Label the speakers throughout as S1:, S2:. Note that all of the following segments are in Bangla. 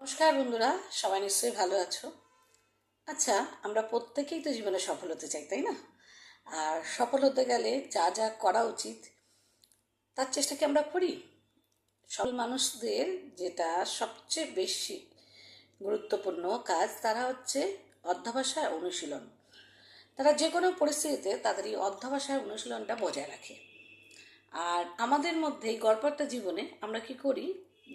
S1: নমস্কার বন্ধুরা, সবাই নিশ্চয়ই ভালো আছো। আচ্ছা, আমরা প্রত্যেকেই তো জীবনে সফল হতে চাই, তাই না? আর সফল হতে গেলে যা যা করা উচিত তার চেষ্টা কি আমরা করি? সফল মানুষদের যেটা সবচেয়ে বেশি গুরুত্বপূর্ণ কাজ, তারা হচ্ছে অধ্যবসায় অনুশীলন। তারা যে কোনো পরিস্থিতিতে তাদের এই অধ্যবসায় অনুশীলনটা বজায় রাখে। আর আমাদের মধ্যে এই গড়পড়তা জীবনে আমরা কি করি,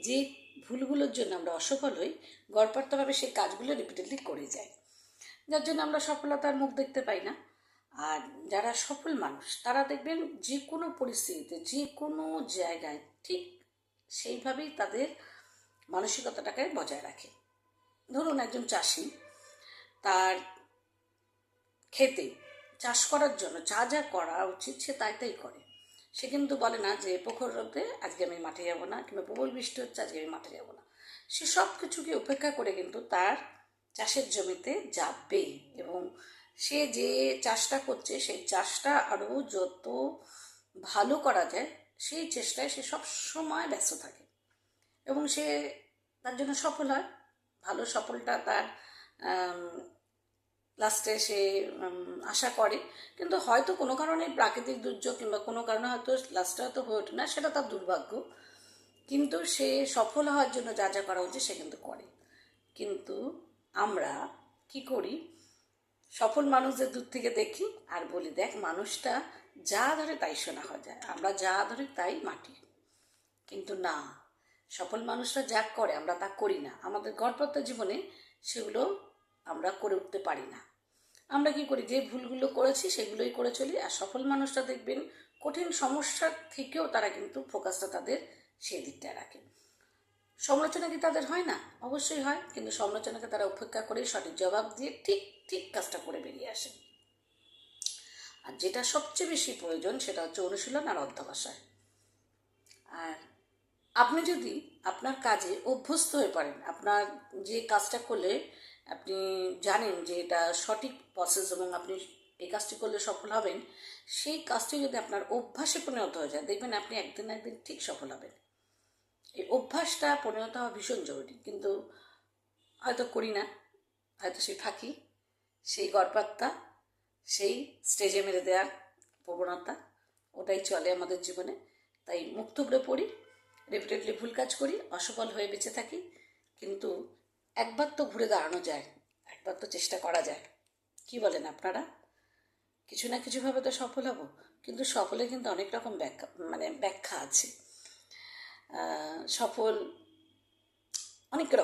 S1: যে ভুলগুলোর জন্য আমরা অসফল হই, গড়পড়তাভাবে সেই কাজগুলো রিপিটেডলি করে যাই, যার জন্য আমরা সফলতার মুখ দেখতে পাই না। আর যারা সফল মানুষ তারা দেখবেন যে কোনো পরিস্থিতিতে যে কোনো জায়গায় ঠিক সেইভাবেই তাদের মানসিকতাটাকে বজায় রাখে। ধরুন একজন চাষি, তার খেতে চাষ করার জন্য যা যা করা উচিত সে তাই তাই করে। সে কিন্তু বলে না যে প্রখর রোদে আজকে আমি মাঠে যাব না, কিংবা প্রবল বৃষ্টি হচ্ছে আজকে আমি মাঠে যাব না। সে সব কিছুকে উপেক্ষা করে কিন্তু তার চাষের জমিতে যাবে, এবং সে যে চাষটা করছে সেই চাষটা আরও যত ভালো করা যায় সেই চেষ্টায় সে সব সময় ব্যস্ত থাকে, এবং সে তার জন্য সফল হয়। ভালো সফলটা তার লাস্টে সে আশা করে, কিন্তু হয়তো কোনো কারণে প্রাকৃতিক দুর্যোগ কিংবা কোনো কারণে হয়তো লাস্টে হয়তো হয়ে ওঠে না, সেটা তার দুর্ভাগ্য। কিন্তু সে সফল হওয়ার জন্য যা যা করা উচিত সে কিন্তু করে। কিন্তু আমরা কি করি, সফল মানুষদের দূর থেকে দেখি আর বলি, দেখ মানুষটা যা ধরে তাই শোনা হয়ে যায়, আমরা যা ধরি তাই মাটি। কিন্তু না, সফল মানুষরা যা করে আমরা তা করি না। আমাদের গড়পড়তা জীবনে সেগুলো আমরা করে উঠতে পারি না। আমরা কি করি, যে ভুলগুলো করেছি সেগুলোই করে চলি। আর সফল মানুষরা দেখবেন কঠিন সমস্যার থেকেও তারা কিন্তু ফোকাসটা তাদের সেই দিকটায় রাখে। সমালোচনা কি তাদের হয় না? অবশ্যই হয়, কিন্তু সমালোচনাকে তারা উপেক্ষা করে সঠিক জবাব দিয়ে ঠিক ঠিক কাজটা করে বেরিয়ে আসেন। আর যেটা সবচেয়ে বেশি প্রয়োজন সেটা হচ্ছে অনুশীলন আর অধ্যবসায়। আর আপনি যদি আপনার কাজে অভ্যস্ত হয়ে পড়েন, আপনার যে কাজটা করলে আপনি জানেন যে এটা সঠিক প্রসেস এবং আপনি এই কাজটি করলে সফল হবেন, সেই কাজটি যদি আপনার অভ্যাসে পরিণত হয়ে যায়, দেখবেন আপনি একদিন না একদিন ঠিক সফল হবেন। এই অভ্যাসটা পরিণত হওয়া ভীষণ জরুরি, কিন্তু হয়তো করি না, হয়তো সেই ফাঁকি, সেই গড়পাত্তা, সেই স্টেজে মেরে দেওয়ার প্রবণতা, ওটাই চলে আমাদের জীবনে। তাই মুখ থুবড়ে পড়ি, রিপিটেডলি ভুল কাজ করি, অসফল হয়ে বেঁচে থাকি। কিন্তু একবার তো ঘুরে দাঁড়ানো যায়, একবার তো চেষ্টা করা যায়। কি বলেন আপনারা? কিছু না কিছুভাবে তো সফল হব, কিন্তু সফলে কিন্তু অনেক রকম ব্যাখ্যা আছে। সফল অনেক